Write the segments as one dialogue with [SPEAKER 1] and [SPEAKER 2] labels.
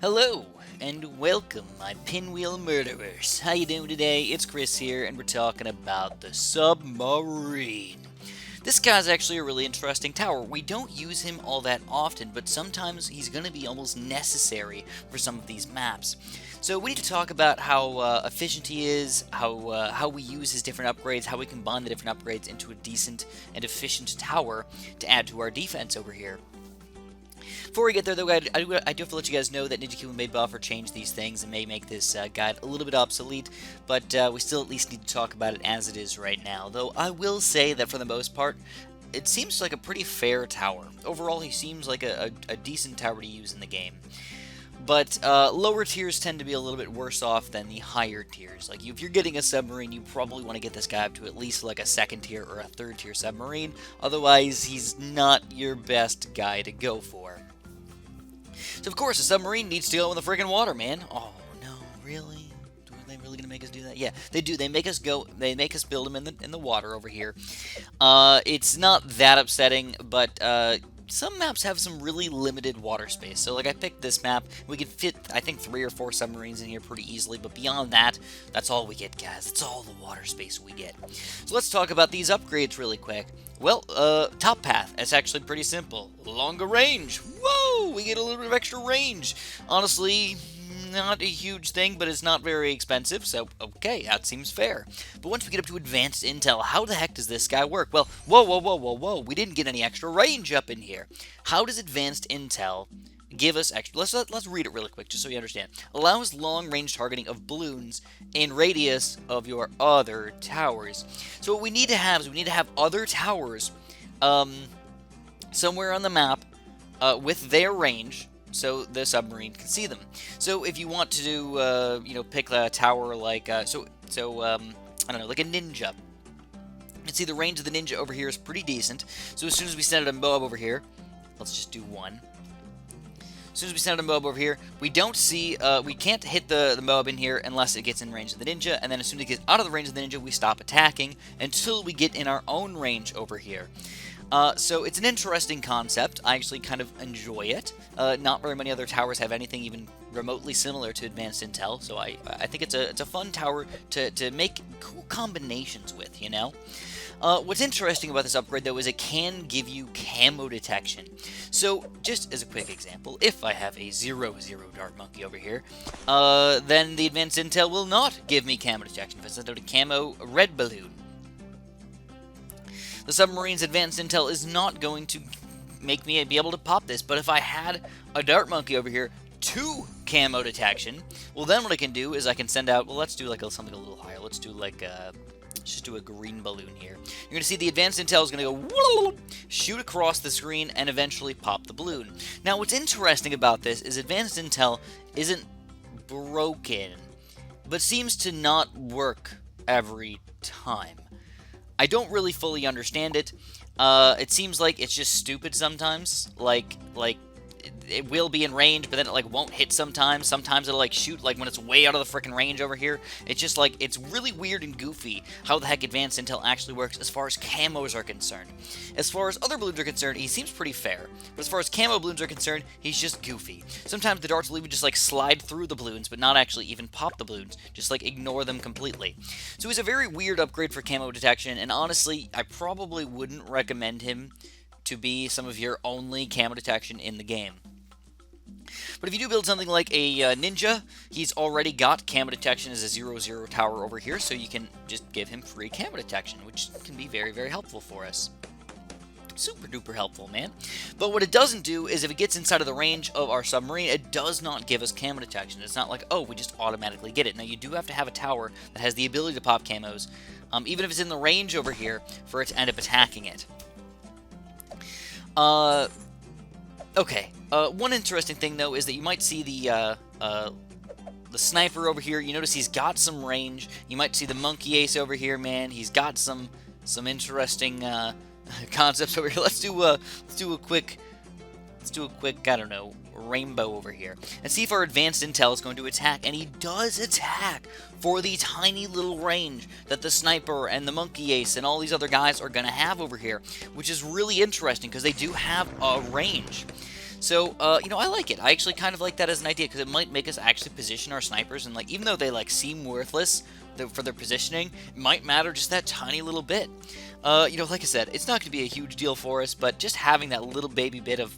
[SPEAKER 1] Hello, and welcome, my pinwheel murderers. How you doing today? It's Chris here, and we're talking about the Submarine. This guy's actually a really interesting tower. We don't use him all that often, but sometimes he's going to be almost necessary for some of these maps. So we need to talk about how efficient he is, how we use his different upgrades, how we combine the different upgrades into a decent and efficient tower to add to our defense over here. Before we get there, though, I do have to let you guys know that Ninja Cuban may buff or change these things and may make this guide a little bit obsolete, but we still at least need to talk about it as it is right now. Though I will say that for the most part, it seems like a pretty fair tower. Overall, he seems like a decent tower to use in the game. But lower tiers tend to be a little bit worse off than the higher tiers. Like, if you're getting a submarine, you probably want to get this guy up to at least like a second tier or a third tier submarine. Otherwise, he's not your best guy to go for. So, of course, a submarine needs to go in the friggin' water, man. Oh, no, really? Are they really going to make us do that? Yeah, they do. They make us build them in the water over here. It's not that upsetting, but some maps have some really limited water space. So, like, I picked this map. We could fit, I think, 3 or 4 submarines in here pretty easily. But beyond that, that's all we get, guys. That's all the water space we get. So let's talk about these upgrades really quick. Well, top path. It's actually pretty simple. Longer range. Whoa! We get a little bit of extra range. Honestly, not a huge thing, but it's not very expensive, so okay, that seems fair. But once we get up to advanced intel, how the heck does this guy work? Well, whoa, we didn't get any extra range up in here. How does advanced intel give us extra? Let's read it really quick, just so you understand. Allows long-range targeting of balloons in radius of your other towers. So what we need to have is we need to have other towers somewhere on the map with their range, so the submarine can see them. So if you want to do, pick a tower like, I don't know, like a ninja. You can see the range of the ninja over here is pretty decent. So as soon as we send out a mob over here, let's just do one. As soon as we send out a mob over here, we don't see, we can't hit the mob in here unless it gets in range of the ninja, and then as soon as it gets out of the range of the ninja, we stop attacking until we get in our own range over here. So it's an interesting concept. I actually kind of enjoy it. Not very many other towers have anything even remotely similar to Advanced Intel, so I think it's a fun tower to make cool combinations with, you know? What's interesting about this upgrade, though, is it can give you Camo Detection. So, just as a quick example, if I have a 0-0 Dart Monkey over here, then the Advanced Intel will not give me Camo Detection. If I send out a Camo Red Balloon, the submarine's advanced intel is not going to make me be able to pop this. But if I had a Dart Monkey over here, 2 Camo Detection, well, then what I can do is I can send out, well, let's do like something a little higher. Let's do like, let's just do a green balloon here. You're going to see the advanced intel is going to go, shoot across the screen, and eventually pop the balloon. Now, what's interesting about this is advanced intel isn't broken, but seems to not work every time. I don't really fully understand it. It seems like it's just stupid sometimes. Like it will be in range, but then it like won't hit sometimes. Sometimes it'll like shoot like when it's way out of the freaking range over here. It's just like, it's really weird and goofy how the heck advanced intel actually works as far as camos are concerned. As far as other balloons are concerned, he seems pretty fair. But as far as camo balloons are concerned, he's just goofy. Sometimes the darts will even just like slide through the balloons, but not actually even pop the balloons. Just like ignore them completely. So he's a very weird upgrade for camo detection, and honestly, I probably wouldn't recommend him to be some of your only camo detection in the game. But if you do build something like a ninja, he's already got camo detection as a 0-0 tower over here, so you can just give him free camo detection, which can be very, very helpful for us. Super duper helpful, man. But what it doesn't do is if it gets inside of the range of our submarine, it does not give us camo detection. It's not like, oh, we just automatically get it. Now, you do have to have a tower that has the ability to pop camos, even if it's in the range over here, for it to end up attacking it. Okay, one interesting thing, though, is that you might see the sniper over here. You notice he's got some range. You might see the monkey ace over here, man. He's got some interesting concepts over here. Let's do a quick, I don't know, rainbow over here. And see if our advanced intel is going to attack. And he does attack for the tiny little range that the sniper and the monkey ace and all these other guys are going to have over here. Which is really interesting because they do have a range. So, you know, I like it. I actually kind of like that as an idea because it might make us actually position our snipers, and like, even though they like seem worthless for their positioning, it might matter just that tiny little bit. You know, like I said, it's not going to be a huge deal for us, but just having that little baby bit of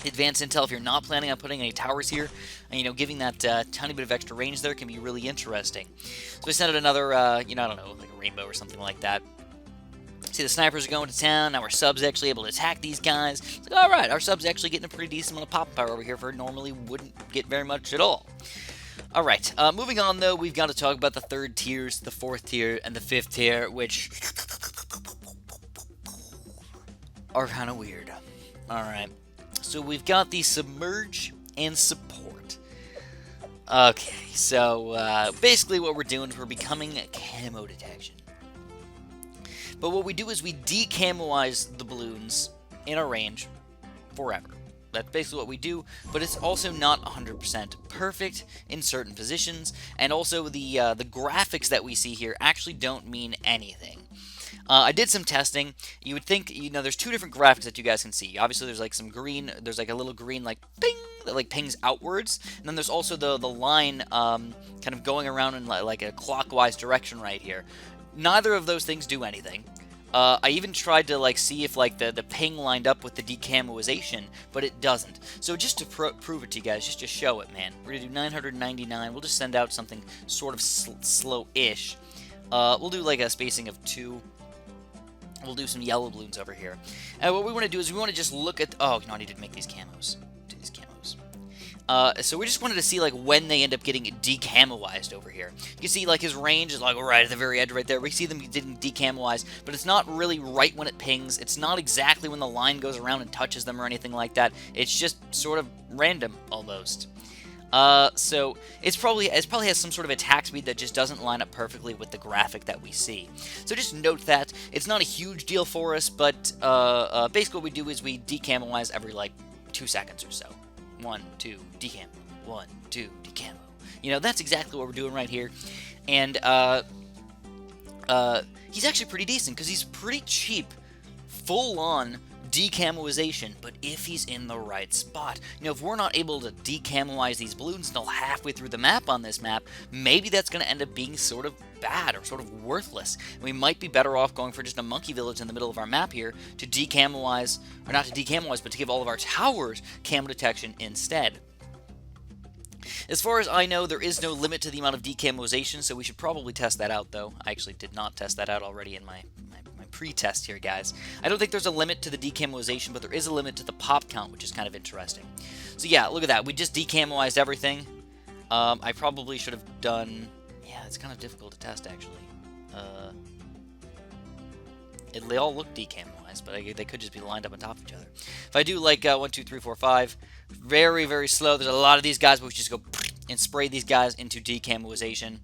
[SPEAKER 1] advanced intel, if you're not planning on putting any towers here, and, you know, giving that tiny bit of extra range there can be really interesting. So we sent out another, you know, I don't know, like a rainbow or something like that. See, the snipers are going to town. Now our sub's actually able to attack these guys. It's like, alright, our sub's actually getting a pretty decent amount of pop power over here for normally wouldn't get very much at all. Alright, moving on though, we've got to talk about the third tiers, the fourth tier, and the fifth tier, which are kind of weird. Alright, so we've got the submerge and support. Okay, so basically what we're doing is we're becoming camo detection. But what we do is we decamoize the balloons in our range forever. That's basically what we do, but it's also not 100% perfect in certain positions, and also the graphics that we see here actually don't mean anything. I did some testing. You would think, you know, there's two different graphics that you guys can see. Obviously, there's like some green, there's like a little green like ping that like pings outwards, and then there's also the line kind of going around in like a clockwise direction right here. Neither of those things do anything. I even tried to like see if like the ping lined up with the decamoization, but it doesn't. So just to prove it to you guys, just to show it, man, we're gonna do 999. We'll just send out something sort of slow-ish. We'll do like a spacing of 2. We'll do some yellow balloons over here. And what we want to do is we want to just look at... Oh, no, I need to make these camos. Do these camos. So we just wanted to see like when they end up getting decamoized over here. You can see like his range is like right at the very edge right there. We see them getting decamoized, but it's not really right when it pings. It's not exactly when the line goes around and touches them or anything like that. It's just sort of random almost. So it probably has some sort of attack speed that just doesn't line up perfectly with the graphic that we see. So just note that. It's not a huge deal for us, but basically what we do is we decamoize every like 2 seconds or so. 1, 2, decamo. 1, 2, decamo. You know, that's exactly what we're doing right here. And he's actually pretty decent because he's pretty cheap, full-on decamoization, but if he's in the right spot. You know, if we're not able to decamoize these balloons until halfway through the map on this map, maybe that's going to end up being sort of bad or sort of worthless. We might be better off going for just a monkey village in the middle of our map here to decamoize, or not to decamoize, but to give all of our towers camo detection instead. As far as I know, there is no limit to the amount of decamoization, so we should probably test that out, though. I actually did not test that out already in my pre-test here, guys. I don't think there's a limit to the decamoization, but there is a limit to the pop count, which is kind of interesting. So yeah, look at that. We just decamoized everything. I probably should have done... Yeah, it's kind of difficult to test, actually. They all look decamoized, but they could just be lined up on top of each other. If I do like 1, 2, 3, 4, 5, very, very slow. There's a lot of these guys, but we just go and spray these guys into decamoization.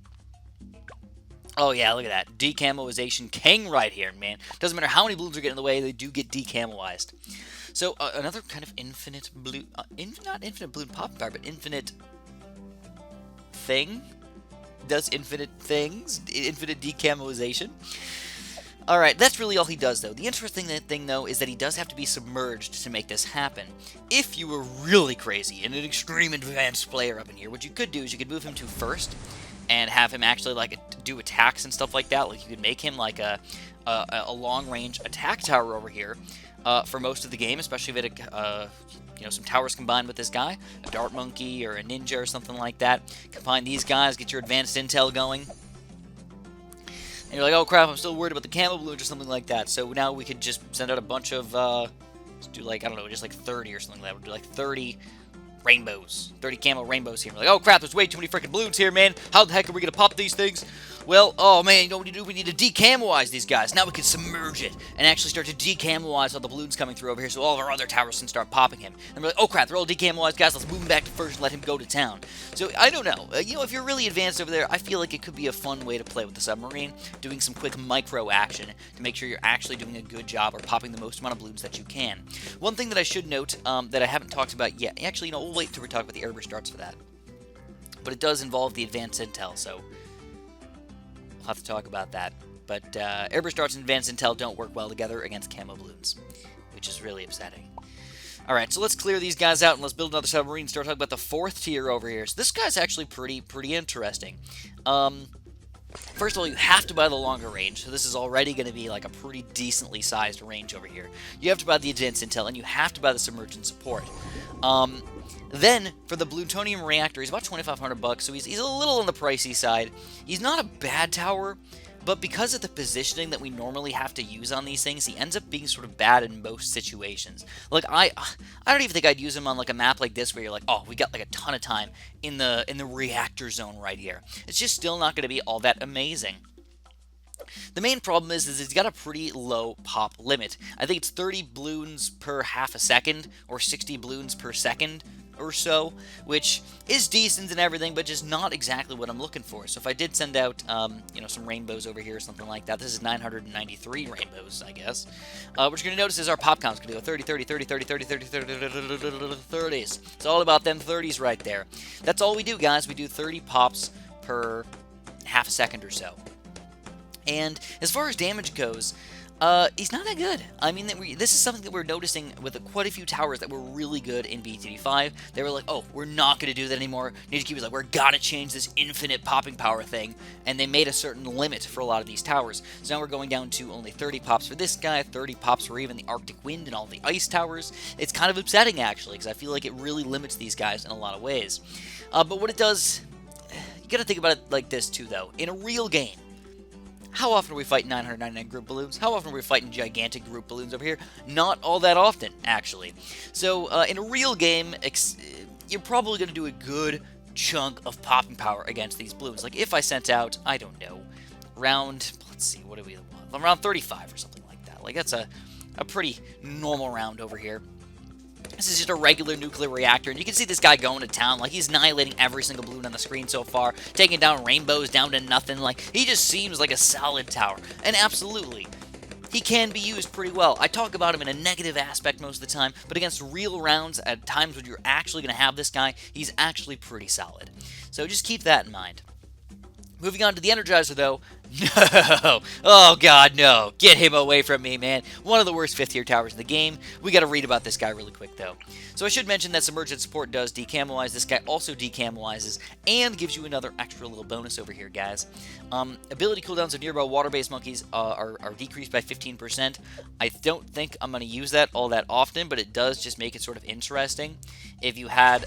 [SPEAKER 1] Oh yeah, look at that. Decamoization king right here, man. Doesn't matter how many balloons are getting in the way, they do get decamoized. So, another kind of infinite balloon... not infinite balloon pop fire, but infinite... thing? Does infinite things? Infinite decamoization? Alright, that's really all he does, though. The interesting thing, though, is that he does have to be submerged to make this happen. If you were really crazy and an extreme advanced player up in here, what you could do is you could move him to first and have him actually like do attacks and stuff like that. Like you could make him like a long-range attack tower over here for most of the game, especially if it you know, some towers combined with this guy, a dart monkey or a ninja or something like that. Combine these guys, get your advanced intel going. And you're like, oh crap, I'm still worried about the camo balloons or something like that. So now we could just send out a bunch of, let's do like, I don't know, just like 30 or something like that. We'll do like 30 rainbows. 30 camo rainbows here. We're like, oh crap, there's way too many freaking balloons here, man. How the heck are we going to pop these things? Well, oh man, you know what we need to do? We need to decamoize these guys. Now we can submerge it and actually start to decamoize all the balloons coming through over here so all of our other towers can start popping him. And we're like, oh crap, they're all decamoized, guys. Let's move him back to first and let him go to town. So, I don't know. You know, if you're really advanced over there, I feel like it could be a fun way to play with the submarine, doing some quick micro action to make sure you're actually doing a good job or popping the most amount of balloons that you can. One thing that I should note that I haven't talked about yet, actually, you know, we'll wait till we talk about the Airburst Darts for that. But it does involve the advanced intel, so we'll have to talk about that. But Airburst Darts and advanced intel don't work well together against camo balloons, which is really upsetting. Alright, so let's clear these guys out and let's build another submarine. Start talking about the 4th tier over here. So this guy's actually pretty interesting. First of all, you have to buy the longer range, so this is already going to be like a pretty decently sized range over here. You have to buy the advanced intel, and you have to buy the submergent support. Then, for the plutonium reactor, he's about 2,500 bucks, so he's a little on the pricey side. He's not a bad tower, but because of the positioning that we normally have to use on these things, he ends up being sort of bad in most situations. Like, I don't even think I'd use him on like a map like this where you're like, oh, we got like a ton of time in the reactor zone right here. It's just still not going to be all that amazing. The main problem is he's got a pretty low pop limit. I think it's 30 balloons per half a second, or 60 balloons per second or so, which is decent and everything, but just not exactly what I'm looking for. So if I did send out, you know, some rainbows over here or something like that, this is 993 rainbows, I guess. What you're going to notice is our pop count's going to go 30, 30, 30, 30, 30, 30, 30, 30s. It's all about them 30s right there. That's all we do, guys. We do 30 pops per half a second or so. And as far as damage goes, he's not that good. I mean, this is something that we're noticing with quite a few towers that were really good in BTD5. They were like, oh, we're not going to do that anymore. Ninja was like, we're gotta change this infinite popping power thing. And they made a certain limit for a lot of these towers. So now we're going down to only 30 pops for this guy, 30 pops for even the Arctic Wind and all the ice towers. It's kind of upsetting, actually, because I feel like it really limits these guys in a lot of ways. But what it does, you gotta think about it like this, too, though. In a real game, how often are we fighting 999 group balloons? How often are we fighting gigantic group balloons over here? Not all that often, actually. So, in a real game, you're probably going to do a good chunk of popping power against these balloons. Like, if I sent out, I don't know, around, let's see, what do we want? Around 35 or something like that. Like, that's a pretty normal round over here. This is just a regular nuclear reactor, and you can see this guy going to town. Like, he's annihilating every single balloon on the screen so far, taking down rainbows down to nothing. Like, he just seems like a solid tower. And absolutely, he can be used pretty well. I talk about him in a negative aspect most of the time, but against real rounds, at times when you're actually going to have this guy, he's actually pretty solid. So just keep that in mind. Moving on to the Energizer, though. No! Oh, God, no. Get him away from me, man. One of the worst 5th tier towers in the game. We got to read about this guy really quick, though. So I should mention that Submergent Support does decamelize. This guy also decamelizes and gives you another extra little bonus over here, guys. Ability cooldowns of nearby water-based monkeys are decreased by 15%. I don't think I'm going to use that all that often, but it does just make it sort of interesting. If you had,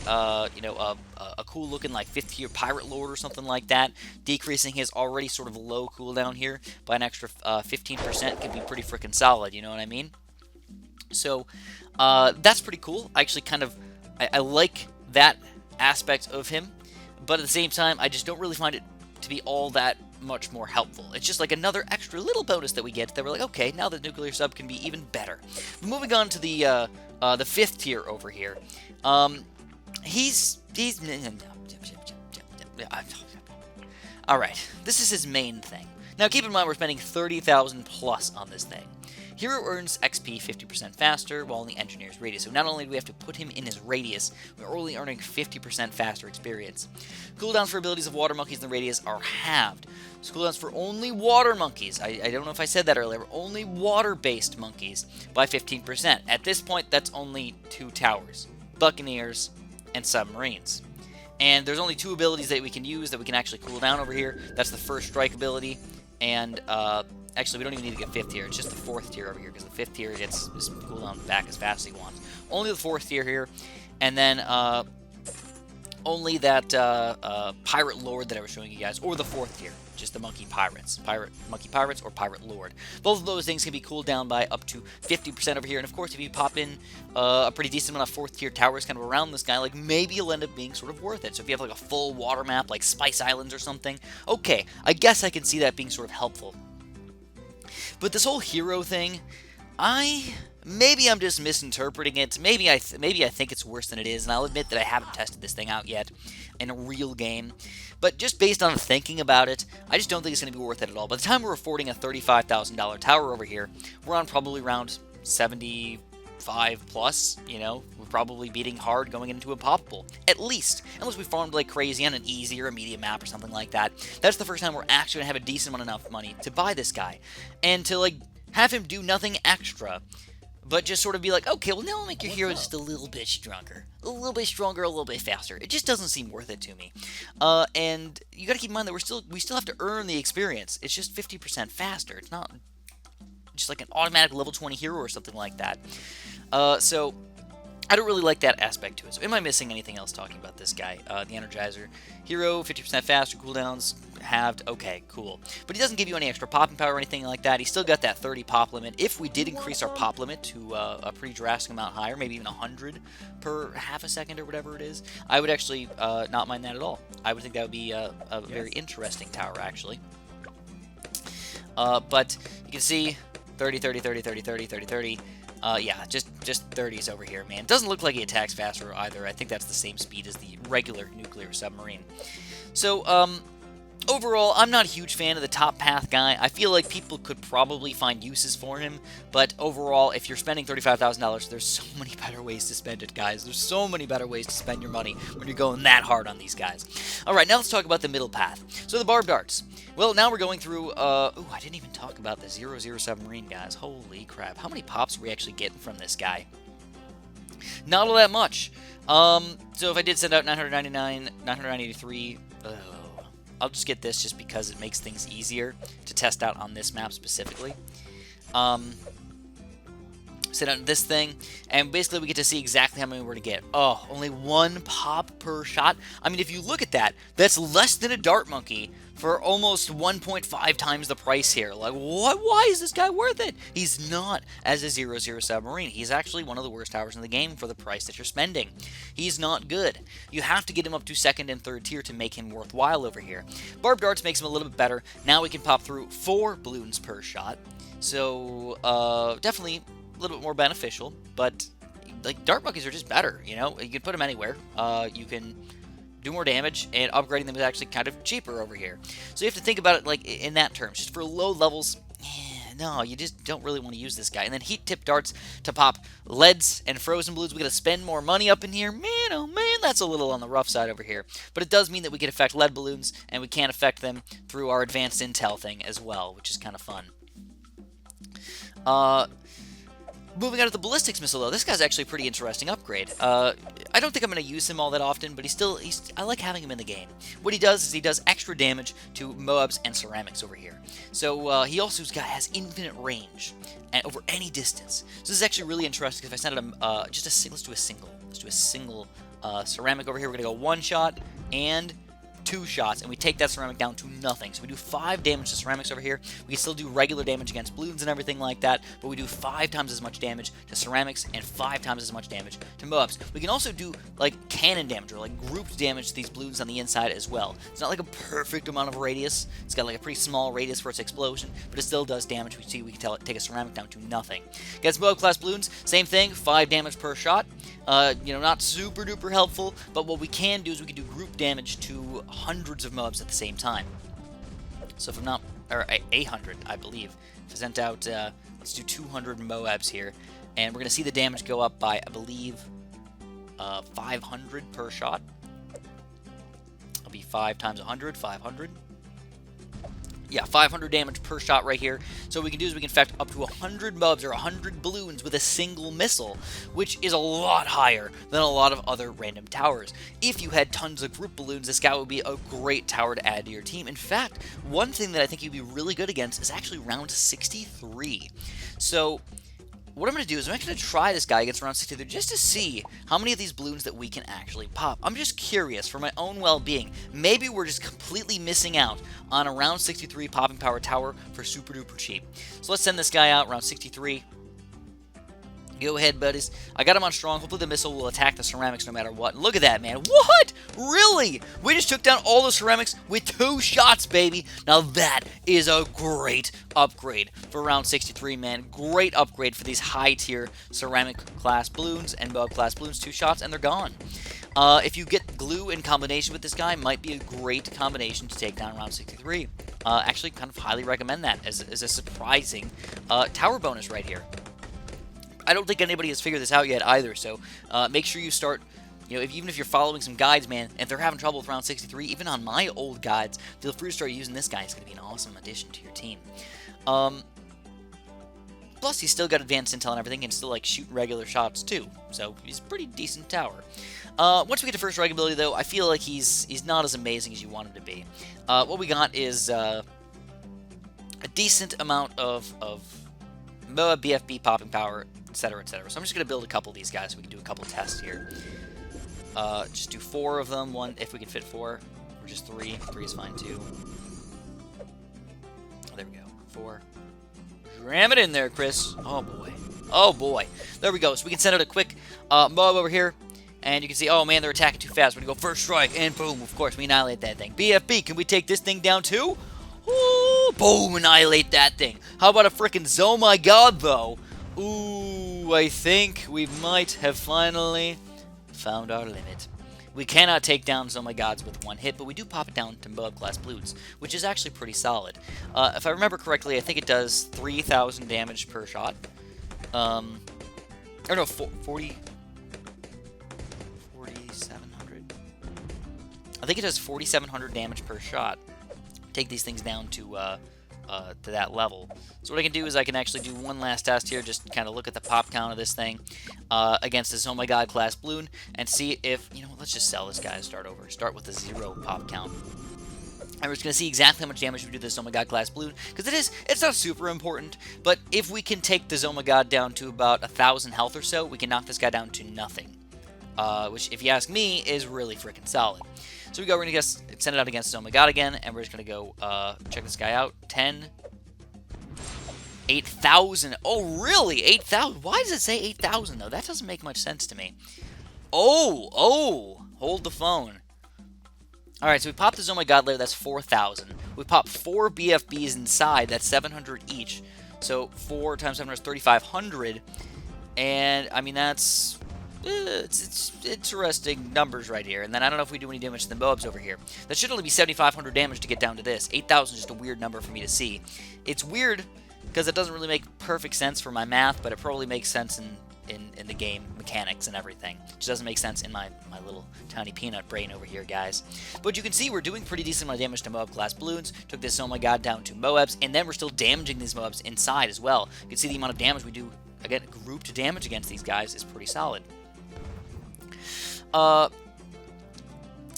[SPEAKER 1] you know, a cool-looking, like, 5th tier Pirate Lord or something like that, decreasing his already sort of low cooldown here by an extra 15% can be pretty freaking solid, you know what I mean? So, that's pretty cool. I actually kind of, I like that aspect of him, but at the same time, I just don't really find it to be all that much more helpful. It's just like another extra little bonus that we get that we're like, okay, now the nuclear sub can be even better. Moving on to the 5th tier over here. He's alright, this is his main thing. Now keep in mind we're spending 30,000 plus on this thing. Hero earns XP 50% faster while in the engineer's radius. So not only do we have to put him in his radius, we're only earning 50% faster experience. Cooldowns for abilities of water monkeys in the radius are halved. So cooldowns for only water monkeys, I don't know if I said that earlier, only water-based monkeys by 15%. At this point, that's only 2 towers, Buccaneers and Submarines. And there's only 2 abilities that we can use that we can actually cool down over here. That's the first strike ability, and actually we don't even need to get 5th tier, it's just the 4th tier over here, because the 5th tier gets his cooldown back as fast as he wants. Only the 4th tier here, and then only that Pirate Lord that I was showing you guys, or the 4th tier, just the Monkey Pirates. Monkey Pirates or Pirate Lord. Both of those things can be cooled down by up to 50% over here, and of course if you pop in a pretty decent amount of 4th tier towers kind of around this guy, like maybe you'll end up being sort of worth it. So if you have like a full water map like Spice Islands or something, okay, I guess I can see that being sort of helpful. But this whole hero thing, maybe I'm just misinterpreting it. Maybe I think it's worse than it is, and I'll admit that I haven't tested this thing out yet in a real game. But just based on thinking about it, I just don't think it's going to be worth it at all. By the time we're affording a $35,000 tower over here, we're on probably around 75 plus, you know, we're probably beating hard going into Impoppable, at least, unless we farmed like crazy on an easy or a medium map or something like that. That's the first time we're actually going to have a decent amount enough money to buy this guy, and to like have him do nothing extra but just sort of be like, okay, well, now I'll make your hero just a little bit stronger. A little bit stronger, a little bit faster. It just doesn't seem worth it to me. And you got to keep in mind that we still have to earn the experience. It's just 50% faster. It's not just like an automatic level 20 hero or something like that. So I don't really like that aspect to it. So am I missing anything else talking about this guy? The Energizer Hero, 50% faster, cooldowns, halved. Okay, cool. But he doesn't give you any extra popping power or anything like that. He's still got that 30 pop limit. If we did increase our pop limit to a pretty drastic amount higher, maybe even 100 per half a second or whatever it is, I would actually not mind that at all. I would think that would be a very interesting tower, actually. But you can see 30, 30, 30, 30, 30, 30, 30. Yeah, just 30s over here, man. Doesn't look like he attacks faster either. I think that's the same speed as the regular nuclear submarine. So, overall, I'm not a huge fan of the top path guy. I feel like people could probably find uses for him, but overall, if you're spending $35,000, there's so many better ways to spend it, guys. There's so many better ways to spend your money when you're going that hard on these guys. Alright, now let's talk about the middle path. So the Barbed Arts. Well, now we're going through, ooh, I didn't even talk about the 00 Submarine, guys. Holy crap. How many pops are we actually getting from this guy? Not all that much. So if I did send out 999, 983, I'll just get this just because it makes things easier to test out on this map specifically. Send out this thing, and basically we get to see exactly how many we're to get. Oh, only 1 pop per shot. I mean, if you look at that, that's less than a dart monkey for almost 1.5 times the price here. Like, what? Why is this guy worth it? He's not as a 00 Submarine. He's actually one of the worst towers in the game for the price that you're spending. He's not good. You have to get him up to 2nd and 3rd tier to make him worthwhile over here. Barbed Arts makes him a little bit better. Now we can pop through 4 balloons per shot. So, definitely a little bit more beneficial, but like dart monkeys are just better, you know? You can put them anywhere. You can do more damage, and upgrading them is actually kind of cheaper over here. So you have to think about it like in that terms. Just for low levels, no, you just don't really want to use this guy. And then heat tip darts to pop leads and frozen balloons. We got to spend more money up in here. Man, oh man, that's a little on the rough side over here. But it does mean that we can affect lead balloons, and we can affect them through our advanced intel thing as well, which is kind of fun. Moving on to the Ballistics Missile, though, this guy's actually a pretty interesting upgrade. I don't think I'm going to use him all that often, but I like having him in the game. What he does is he does extra damage to Moabs and ceramics over here. So he also has infinite range over any distance. So this is actually really interesting because if I send him let's do a single ceramic over here. We're going to go 1 shot and 2 shots, and we take that ceramic down to nothing. So we do 5 damage to ceramics over here. We can still do regular damage against balloons and everything like that, but we do 5 times as much damage to ceramics and 5 times as much damage to Moabs. We can also do like cannon damage or like grouped damage to these balloons on the inside as well. It's not like a perfect amount of radius. It's got like a pretty small radius for its explosion, but it still does damage. We see we can take a ceramic down to nothing. Against Moab class balloons, same thing, 5 damage per shot. You know, not super duper helpful, but what we can do is we can do group damage to hundreds of Moabs at the same time. So if I'm not, or 800, I believe. If I sent out, let's do 200 Moabs here, and we're going to see the damage go up by, I believe, 500 per shot. It'll be 5 times 100, 500. Yeah, 500 damage per shot right here. So what we can do is we can affect up to 100 Bubs or 100 balloons with a single missile, which is a lot higher than a lot of other random towers. If you had tons of group balloons, this guy would be a great tower to add to your team. In fact, one thing that I think you'd be really good against is actually round 63. So what I'm going to do is I'm actually going to try this guy against round 63 just to see how many of these balloons that we can actually pop. I'm just curious for my own well-being. Maybe we're just completely missing out on a round 63 popping power tower for super duper cheap. So let's send this guy out round 63. Go ahead, buddies. I got him on strong. Hopefully the missile will attack the ceramics no matter what. Look at that, man. What? Really? We just took down all the ceramics with 2 shots, baby. Now that is a great upgrade for round 63, man. Great upgrade for these high-tier ceramic class balloons and Bub class balloons. 2 shots and they're gone. If you get glue in combination with this guy, might be a great combination to take down round 63. Actually, kind of highly recommend that as a surprising tower bonus right here. I don't think anybody has figured this out yet either, so make sure you start, you know, even if you're following some guides, man, if they're having trouble with round 63, even on my old guides, feel free to start using this guy. It's going to be an awesome addition to your team. plus he's still got advanced intel and everything, and still like shoot regular shots too. So he's a pretty decent tower. Once we get to first strike ability, though, I feel like he's not as amazing as you want him to be. What we got is a decent amount of MOA, BFB, popping power, etc., etc. So I'm just going to build a couple of these guys so we can do a couple of tests here. Just do 4 of them, one if we can fit 4, or just 3. 3 is fine too. Oh, there we go. 4. Ram it in there, Chris. Oh boy. Oh boy. There we go. So we can send out a quick MOA over here. And you can see, oh man, they're attacking too fast. We're going to go first strike, and boom, of course, we annihilate that thing. BFB, can we take this thing down too? Ooh, boom, annihilate that thing. How about a frickin' oh my god, though? Ooh, I think we might have finally found our limit. We cannot take down oh my gods with one hit, but we do pop it down to Bubs class Bloons, which is actually pretty solid. If I remember correctly, I think it does 3,000 damage per shot. Or no, 4,700. I think it does 4,700 damage per shot. Take these things down to that level. So what I can do is I can actually do one last test here, just kind of look at the pop count of this thing against this oh my god class Bloon, and see if, you know, let's just sell this guy and start over. Start with a 0 pop count. And we're just going to see exactly how much damage we do to this oh my god class Bloon, because it's not super important, but if we can take this oh my god down to about 1,000 health or so, we can knock this guy down to nothing. Which, if you ask me, is really freaking solid. So we're going to send it out against oh my god again, and we're just going to go check this guy out. 10, 8,000. Oh, really? 8,000? Why does it say 8,000, though? That doesn't make much sense to me. Oh, hold the phone. Alright, so we popped this oh my god layer, that's 4,000. We popped 4 BFBs inside, that's 700 each. So 4 times 700 is 3,500. And, I mean, that's... it's interesting numbers right here. And then I don't know if we do any damage to the Bubs over here. That should only be 7,500 damage to get down to this. 8,000 is just a weird number for me to see. It's weird because it doesn't really make perfect sense for my math, but it probably makes sense in the game mechanics and everything. It just doesn't make sense in my little tiny peanut brain over here, guys. But you can see we're doing pretty decent amount of damage to Moab class Bloons. Took this oh my god down to Moabs, and then we're still damaging these Moabs inside as well. You can see the amount of damage we do. Again, grouped damage against these guys is pretty solid.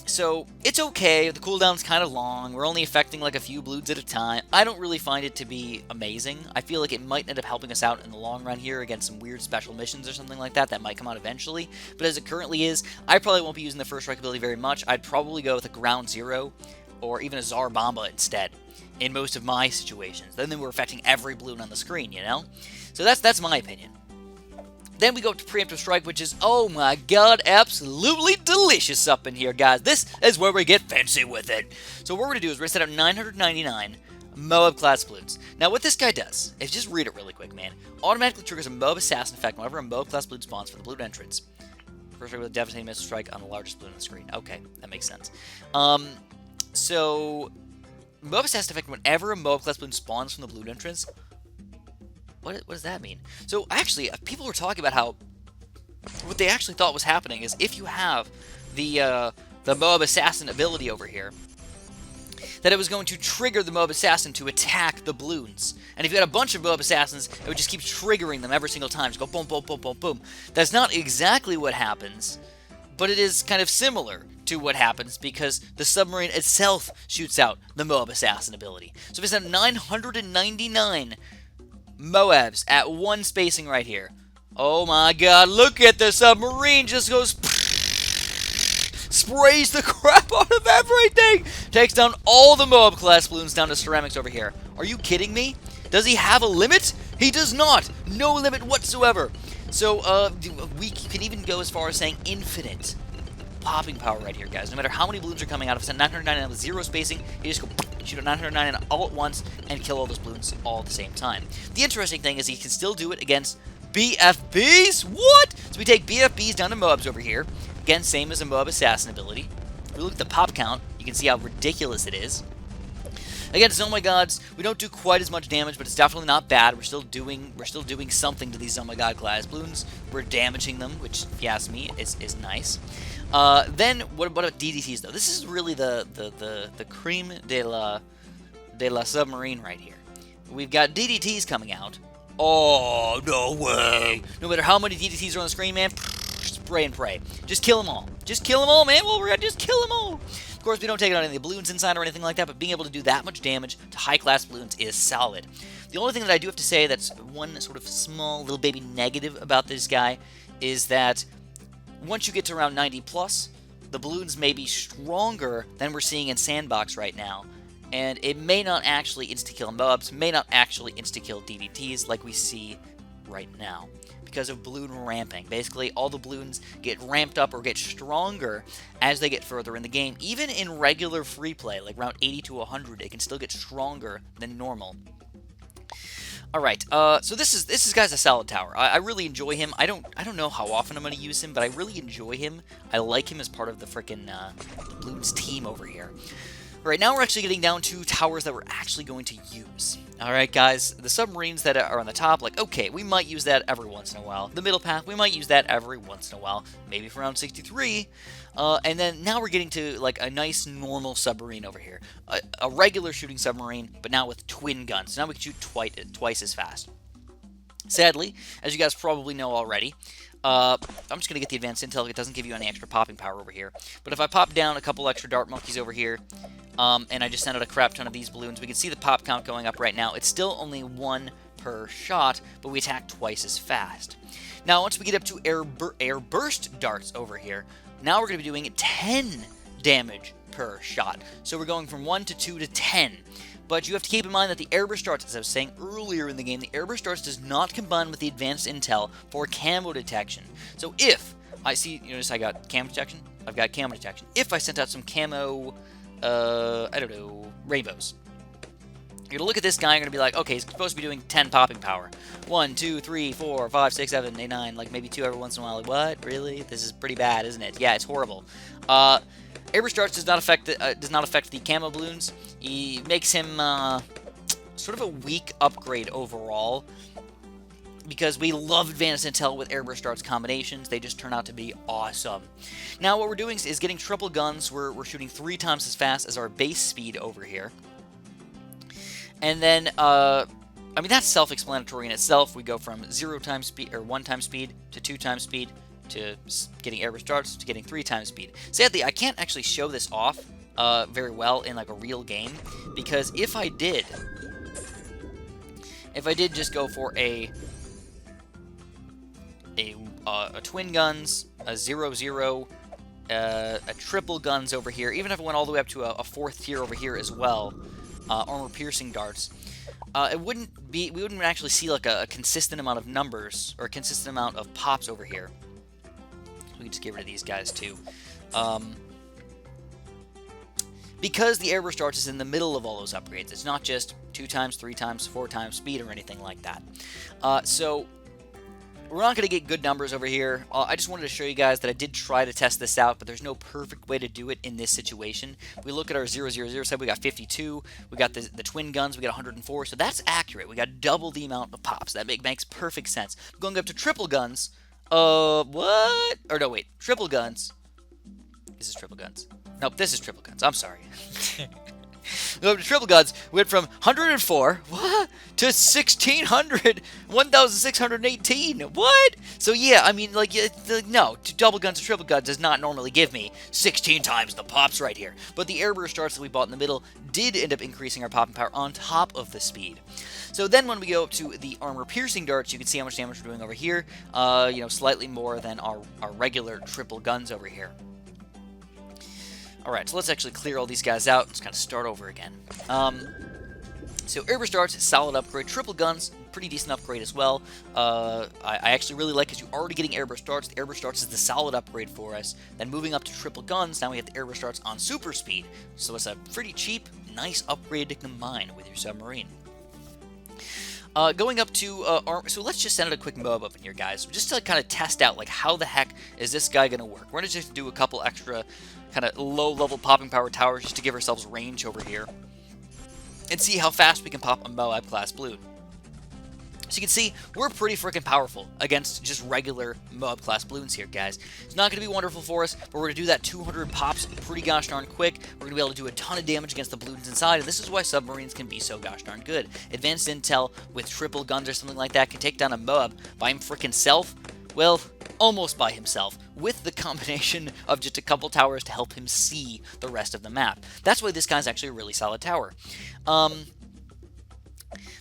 [SPEAKER 1] So it's okay. The cooldown's kind of long. We're only affecting like a few Bloons at a time. I don't really find it to be amazing. I feel like it might end up helping us out in the long run here against some weird special missions or something like that that might come out eventually. But as it currently is, I probably won't be using the first strike ability very much. I'd probably go with a Ground Zero or even a Tsar Bomba instead in most of my situations. Then we're affecting every Bloon on the screen, you know? So that's my opinion. Then we go to Preemptive Strike, which is, oh my god, absolutely delicious up in here, guys. This is where we get fancy with it. So what we're going to do is we're going to set up 999 Moab class Bloons. Now what this guy does, if you just read it really quick, man, automatically triggers a Moab Assassin effect whenever a Moab class Bloon spawns for the Bloon entrance. First strike with a devastating missile strike on the largest Bloon on the screen. Okay, that makes sense. So, Moab Assassin effect whenever a Moab class Bloon spawns from the Bloon entrance. What does that mean? So, actually, people were talking about how what they actually thought was happening is if you have the Moab Assassin ability over here, that it was going to trigger the Moab Assassin to attack the Bloons. And if you had a bunch of Moab Assassins, it would just keep triggering them every single time. Just go boom, boom, boom, boom, boom. That's not exactly what happens, but it is kind of similar to what happens because the submarine itself shoots out the Moab Assassin ability. So if it's at 999 Moabs at one spacing right here. Oh my god, look at the submarine, just goes sprays the crap out of everything. Takes down all the Moab class Bloons down to ceramics over here. Are you kidding me? Does he have a limit? He does not. No limit whatsoever. So we can even go as far as saying infinite popping power right here, guys. No matter how many Bloons are coming out, if it's at 999 with zero spacing, you just go shoot at 999 all at once and kill all those Bloons all at the same time. The interesting thing is he can still do it against BFBs? What? So we take BFBs down to Moabs over here. Again, same as a Moab Assassin ability. If we look at the pop count, you can see how ridiculous it is. Again, oh my gods, we don't do quite as much damage, but it's definitely not bad. We're still doing something to these oh my god class Bloons. We're damaging them, which, if you ask me, is nice. Then what about DDTs though? This is really the creme de la submarine right here. We've got DDTs coming out. Oh, no way. No matter how many DDTs are on the screen, man, spray and pray. Just kill them all. Just kill them all, man. Well, we're gonna just kill them all. Of course, we don't take it on any of the balloons inside or anything like that, but being able to do that much damage to high-class balloons is solid. The only thing that I do have to say that's one sort of small little baby negative about this guy is that once you get to around 90 plus, the balloons may be stronger than we're seeing in Sandbox right now. And it may not actually insta-kill Bubs, may not actually insta-kill DDTs like we see right now, because of balloon ramping. Basically, all the balloons get ramped up or get stronger as they get further in the game. Even in regular free play, like around 80 to 100, it can still get stronger than normal. Alright, so this guy's a solid tower. I really enjoy him. I don't know how often I'm going to use him, but I really enjoy him. I like him as part of the frickin' Bloons team over here. Alright, now we're actually getting down to towers that we're actually going to use. Alright, guys, the submarines that are on the top, like, okay, we might use that every once in a while. The middle path, we might use that every once in a while, maybe for round 63. And then now we're getting to, like, a nice normal submarine over here. A regular shooting submarine, but now with twin guns. Now we can shoot twice as fast. Sadly, as you guys probably know already, I'm just going to get the advanced intel. It doesn't give you any extra popping power over here. But if I pop down a couple extra dart monkeys over here, and I just send out a crap ton of these balloons, we can see the pop count going up right now. It's still only 1 per shot, but we attack twice as fast. Now, once we get up to air burst darts over here, now we're going to be doing 10 damage per shot. So we're going from 1 to 2 to 10. But you have to keep in mind that the airburst darts, as I was saying earlier in the game, the airburst darts does not combine with the advanced intel for camo detection. So if I see, you notice I got camo detection? I've got camo detection. If I sent out some camo, I don't know, rainbows, you're going to look at this guy and you're going to be like, okay, he's supposed to be doing 10 popping power. 1, 2, 3, 4, 5, 6, 7, 8, 9, like maybe 2 every once in a while. Like, what? Really? This is pretty bad, isn't it? Yeah, it's horrible. Airburst darts does not affect the camo balloons. He makes him sort of a weak upgrade overall, because we love advanced intel with airburst darts combinations. They just turn out to be awesome. Now what we're doing is getting triple guns. We're shooting 3 times as fast as our base speed over here. And then, I mean, that's self-explanatory in itself. We go from 0 times speed, or 1 time speed, to 2 times speed, to getting airburst darts, to getting 3 times speed. Sadly, I can't actually show this off very well in like a real game, because if I did just go for a twin guns, a 0-0, a triple guns over here, even if I went all the way up to a 4th tier over here as well, armor piercing darts, we wouldn't actually see like a consistent amount of numbers or a consistent amount of pops over here. We can just get rid of these guys too. Because the airburst darts is in the middle of all those upgrades. It's not just 2 times, 3 times, 4 times speed or anything like that. So we're not going to get good numbers over here. I just wanted to show you guys that I did try to test this out, but there's no perfect way to do it in this situation. We look at our 0-0-0 side, we got 52. We got the twin guns, we got 104. So that's accurate. We got double the amount of pops. That makes perfect sense. Going up to triple guns. What? Or no, wait. Triple guns. This is triple guns. Nope, this is triple guns. I'm sorry. Go to triple guns. We went from 104, what? To 1,600, 1,618. What? So yeah, I mean, like, no, double guns and triple guns does not normally give me 16 times the pops right here. But the airburst darts that we bought in the middle did end up increasing our popping power on top of the speed. So then when we go up to the armor piercing darts, you can see how much damage we're doing over here. You know, slightly more than our regular triple guns over here. Alright, so let's actually clear all these guys out and just kind of start over again. So airburst darts, solid upgrade. Triple guns, pretty decent upgrade as well. I actually really like, because you're already getting airburst darts. The airburst darts is the solid upgrade for us. Then moving up to triple guns, now we have the airburst darts on super speed. So it's a pretty cheap, nice upgrade to combine with your submarine. Going up to armor, so let's just send out a quick mob up in here, guys, just to kind of test out, like, how the heck is this guy going to work. We're going to just do a couple extra kind of low-level popping power towers just to give ourselves range over here, and see how fast we can pop a Moab class balloon. So you can see, we're pretty freaking powerful against just regular Moab class balloons here, guys. It's not going to be wonderful for us, but we're going to do that 200 pops pretty gosh darn quick. We're going to be able to do a ton of damage against the balloons inside, and this is why submarines can be so gosh darn good. Advanced intel with triple guns or something like that can take down a Moab by him freaking self. Well, almost by himself, with the combination of just a couple towers to help him see the rest of the map. That's why this guy's actually a really solid tower.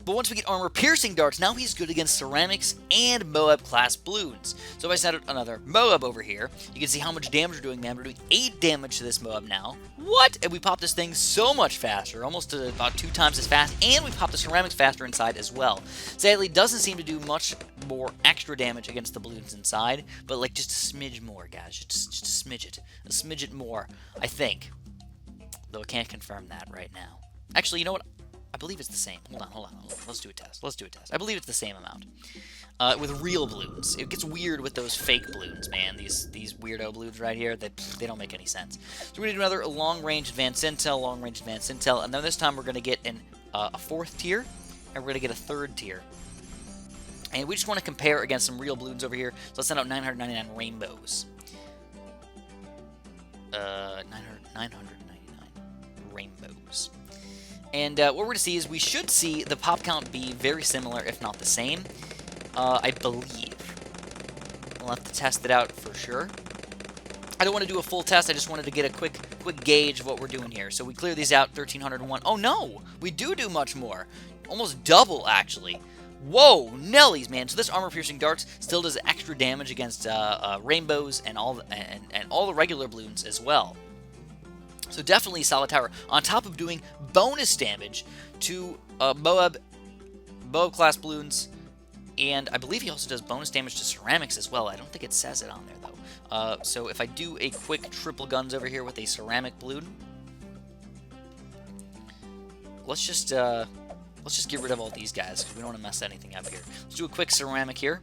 [SPEAKER 1] But once we get armor-piercing darts, now he's good against ceramics and Moab-class balloons. So if I set another Moab over here, you can see how much damage we're doing, man. We're doing 8 damage to this Moab now. What? And we pop this thing so much faster, almost about 2 times as fast, and we pop the ceramics faster inside as well. Sadly, doesn't seem to do much more extra damage against the balloons inside, but like just a smidge more, guys. Just a smidget more, I think. Though I can't confirm that right now. Actually, you know what? I believe it's the same. Hold on. Let's do a test. I believe it's the same amount. With real balloons. It gets weird with those fake balloons, man. These weirdo balloons right here, they don't make any sense. So we're going to do another long-range advanced intel, and then this time we're going to get a 4th tier, and we're going to get a 3rd tier. And we just want to compare against some real balloons over here. So let's send out 999 rainbows. 999 rainbows. And what we're going to see is we should see the pop count be very similar, if not the same. I believe. We'll have to test it out for sure. I don't want to do a full test. I just wanted to get a quick gauge of what we're doing here. So we clear these out, 1,301. Oh, no! We do much more. Almost double, actually. Whoa, Nellies, man. So this armor-piercing darts still does extra damage against rainbows and all the regular balloons as well. So definitely a solid tower, on top of doing bonus damage to Moab class balloons, and I believe he also does bonus damage to ceramics as well. I don't think it says it on there though. So if I do a quick triple guns over here with a ceramic balloon, let's just get rid of all these guys because we don't want to mess anything up here. Let's do a quick ceramic here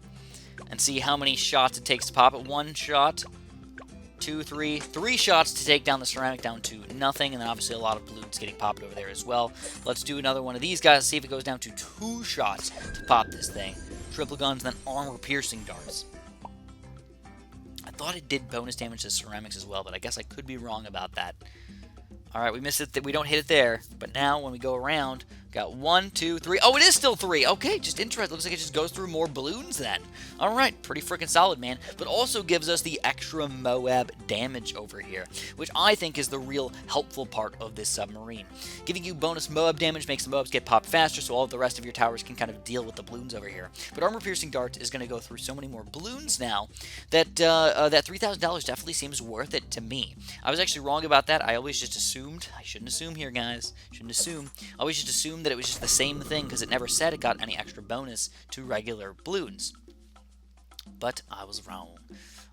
[SPEAKER 1] and see how many shots it takes to pop it. 1 shot. 2, 3 shots to take down the ceramic down to nothing, and then obviously a lot of balloons getting popped over there as well. Let's do another one of these guys, see if it goes down to 2 shots to pop this thing. Triple guns, then armor-piercing darts. I thought it did bonus damage to ceramics as well, but I guess I could be wrong about that. Alright, we missed it. We don't hit it there, but now when we go around, got 1, 2, 3. Oh, it is still 3. Okay, just interesting. Looks like it just goes through more balloons then. Alright, pretty freaking solid, man. But also gives us the extra Moab damage over here, which I think is the real helpful part of this submarine. Giving you bonus Moab damage makes the Moabs get popped faster, so all of the rest of your towers can kind of deal with the balloons over here. But armor-piercing dart is going to go through so many more balloons now that that $3,000 definitely seems worth it to me. I was actually wrong about that. I always just assumed. I shouldn't assume here, guys. Shouldn't assume. I always just assumed that it was just the same thing because it never said it got any extra bonus to regular balloons. But I was wrong.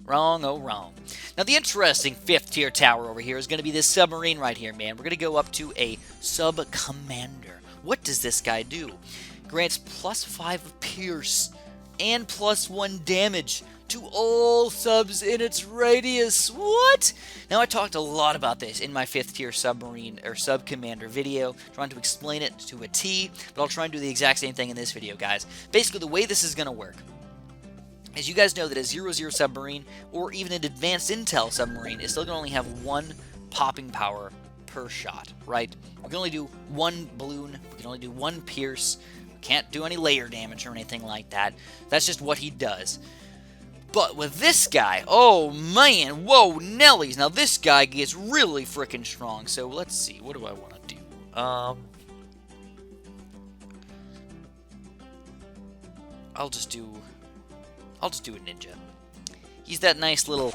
[SPEAKER 1] Wrong, oh wrong. Now the interesting 5th tier tower over here is going to be this submarine right here, man. We're going to go up to a sub-commander. What does this guy do? Grants +5 of pierce and +1 damage to all subs in its radius. What? Now, I talked a lot about this in my 5th tier submarine or sub-commander video, trying to explain it to a T, but I'll try and do the exact same thing in this video, guys. Basically, the way this is going to work is you guys know that a 0-0 submarine or even an advanced intel submarine is still going to only have 1 popping power per shot, right? We can only do 1 balloon, we can only do 1 pierce, we can't do any layer damage or anything like that. That's just what he does. But with this guy, oh man, whoa, Nellies. Now this guy gets really freaking strong. So let's see, what do I want to do? I'll just do a ninja. He's that nice little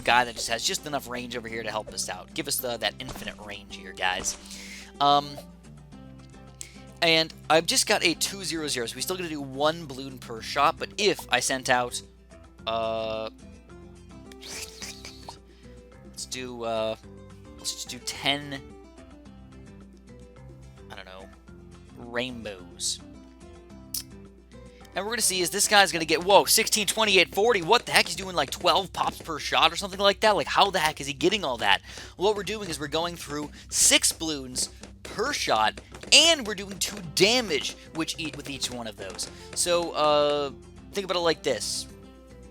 [SPEAKER 1] guy that just has just enough range over here to help us out. Give us that infinite range here, guys. And I've just got a 2-0-0, so we're still gonna do 1 balloon per shot. But if I sent out let's just do 10, I don't know, rainbows. And we're going to see is this guy's going to get, whoa, 16, 28, 40. What the heck? He's doing like 12 pops per shot or something like that? Like, how the heck is he getting all that? Well, what we're doing is we're going through 6 balloons per shot and we're doing 2 damage with each one of those. So, think about it like this.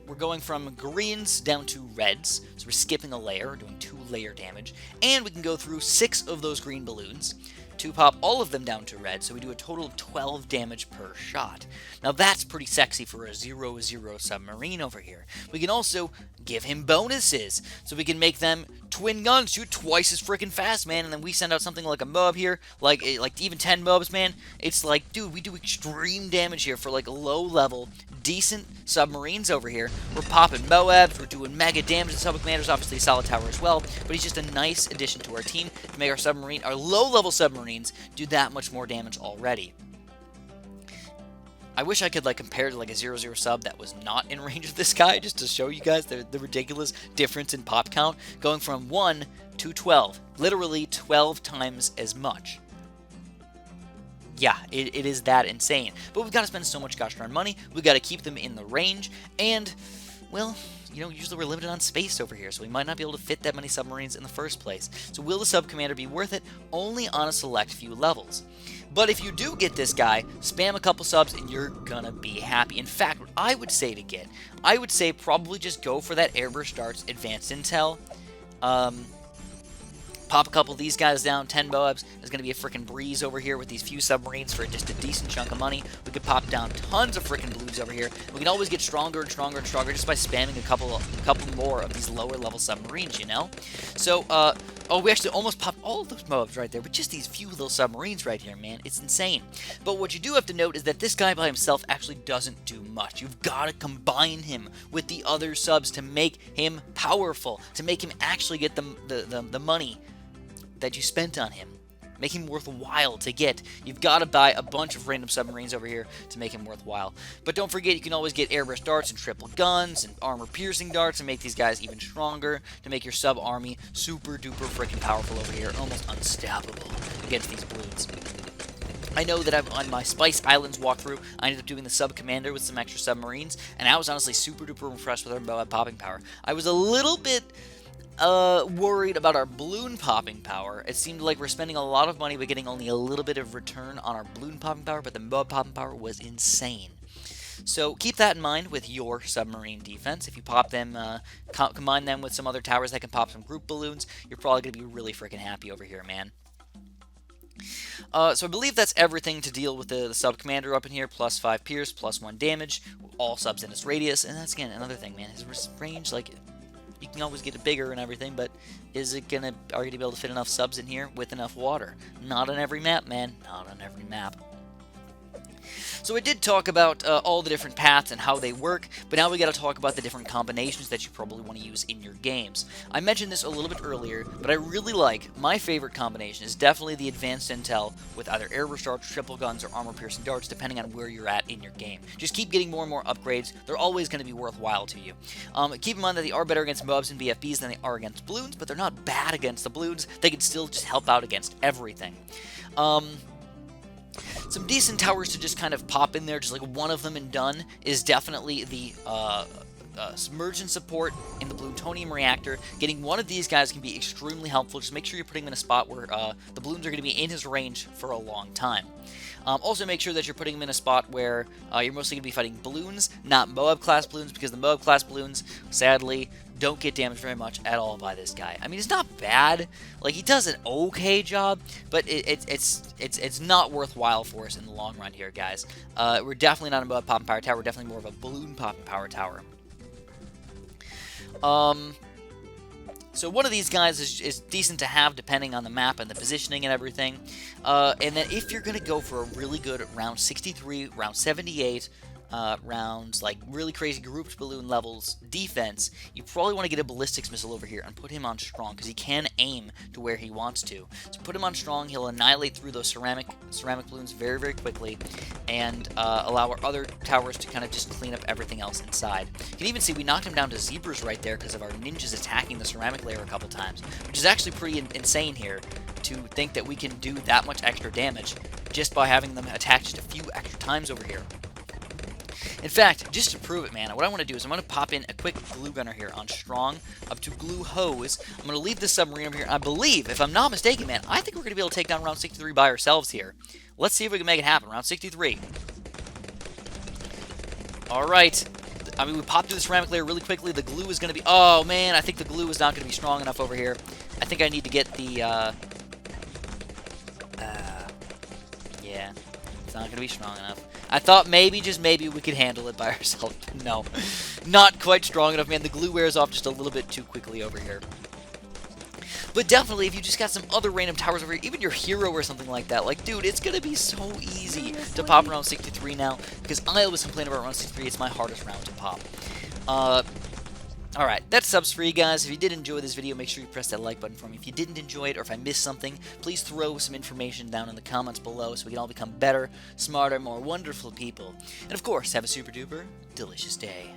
[SPEAKER 1] We're going from greens down to reds, so we're skipping a layer, doing 2 layer damage, and we can go through 6 of those green balloons to pop all of them down to red, so we do a total of 12 damage per shot. Now that's pretty sexy for a 0-0 submarine over here. We can also give him bonuses, so we can make them twin guns, shoot twice as freaking fast, man, and then we send out something like a mob here, like even 10 mobs, man. It's like, dude, we do extreme damage here for like low-level, decent submarines over here. We're popping Moabs, we're doing mega damage. The Sub Commander's obviously a solid tower as well, but he's just a nice addition to our team to make our low-level submarines do that much more damage already. I wish I could like compare to like a 0-0 sub that was not in range of this guy, just to show you guys the ridiculous difference in pop count, going from 1 to 12, literally 12 times as much. Yeah, it is that insane. But we've got to spend so much gosh darn money, we've got to keep them in the range, and, well, you know, usually we're limited on space over here, so we might not be able to fit that many submarines in the first place. So will the sub commander be worth it? Only on a select few levels. But if you do get this guy, spam a couple subs and you're gonna be happy. In fact, what I would say to get, I would say probably just go for that Airburst Darts Advanced Intel. Pop a couple of these guys down, 10 Bubs. There's going to be a freaking breeze over here with these few submarines for just a decent chunk of money. We could pop down tons of freaking Bloons over here. We can always get stronger and stronger and stronger just by spamming a couple more of these lower level submarines, you know? So, oh, we actually almost popped all of those Bubs right there, but just these few little submarines right here, man. It's insane. But what you do have to note is that this guy by himself actually doesn't do much. You've got to combine him with the other subs to make him powerful, to make him actually get the money that you spent on him. Make him worthwhile to get. You've got to buy a bunch of random submarines over here to make him worthwhile. But don't forget, you can always get airburst darts and triple guns and armor-piercing darts and make these guys even stronger to make your sub-army super-duper freaking powerful over here, almost unstoppable against these Bloons. I know that on my Spice Islands walkthrough, I ended up doing the sub-commander with some extra submarines, and I was honestly super-duper impressed with our popping power. I was a little bit worried about our balloon popping power. It seemed like we're spending a lot of money but getting only a little bit of return on our balloon popping power, but the mob popping power was insane. So keep that in mind with your submarine defense. If you pop them, combine them with some other towers that can pop some group balloons, you're probably going to be really freaking happy over here, man. So I believe that's everything to deal with the sub-commander up in here. Plus 5 pierce, plus 1 damage, all subs in its radius, and that's, again, another thing, man. His range, like, you can always get it bigger and everything, but are you going to be able to fit enough subs in here with enough water? Not on every map, man. Not on every map. So I did talk about all the different paths and how they work, but now we got to talk about the different combinations that you probably want to use in your games. I mentioned this a little bit earlier, but I really like, my favorite combination is definitely the Advanced Intel with either airburst darts, triple guns, or armor-piercing darts, depending on where you're at in your game. Just keep getting more and more upgrades. They're always going to be worthwhile to you. Keep in mind that they are better against Bubs and BFBs than they are against Bloons, but they're not bad against the Bloons. They can still just help out against everything. Some decent towers to just kind of pop in there, just like one of them and done, is definitely the submersion support in the plutonium reactor. Getting one of these guys can be extremely helpful. Just make sure you're putting him in a spot where the Bloons are going to be in his range for a long time. Also make sure that you're putting him in a spot where you're mostly going to be fighting Bloons, not Moab-class Bloons, because the Moab-class Bloons, sadly, don't get damaged very much at all by this guy. I mean, it's not bad. Like, he does an okay job, but it's not worthwhile for us in the long run here, guys. We're definitely not a Moab popping power tower. We're definitely more of a balloon popping power tower. So one of these guys is decent to have depending on the map and the positioning and everything. And then if you're going to go for a really good round 63, round 78, rounds, like really crazy grouped balloon levels defense, you probably want to get a ballistics missile over here and put him on strong, because he can aim to where he wants to. So put him on strong, he'll annihilate through those ceramic balloons very, very quickly, and allow our other towers to kind of just clean up everything else inside. You can even see we knocked him down to zebras right there because of our ninjas attacking the ceramic layer a couple times, which is actually pretty insane here to think that we can do that much extra damage just by having them attack just a few extra times over here. In fact, just to prove it, man, what I want to do is I'm going to pop in a quick glue gunner here on strong up to glue hose. I'm going to leave this submarine over here. I believe, if I'm not mistaken, man, I think we're going to be able to take down round 63 by ourselves here. Let's see if we can make it happen. Round 63. Alright. I mean, we popped through the ceramic layer really quickly. The glue is going to be... Oh, man, I think the glue is not going to be strong enough over here. I think I need to get the... Yeah. It's not going to be strong enough. I thought maybe, just maybe, we could handle it by ourselves. No. Not quite strong enough, man. The glue wears off just a little bit too quickly over here. But definitely, if you just got some other random towers over here, even your hero or something like that, like, dude, it's going to be so easy to pop around 63 now, because I always complain about round 63. It's my hardest round to pop. Alright, that's subs for you guys. If you did enjoy this video, make sure you press that like button for me. If you didn't enjoy it, or if I missed something, please throw some information down in the comments below so we can all become better, smarter, more wonderful people. And of course, have a super duper delicious day.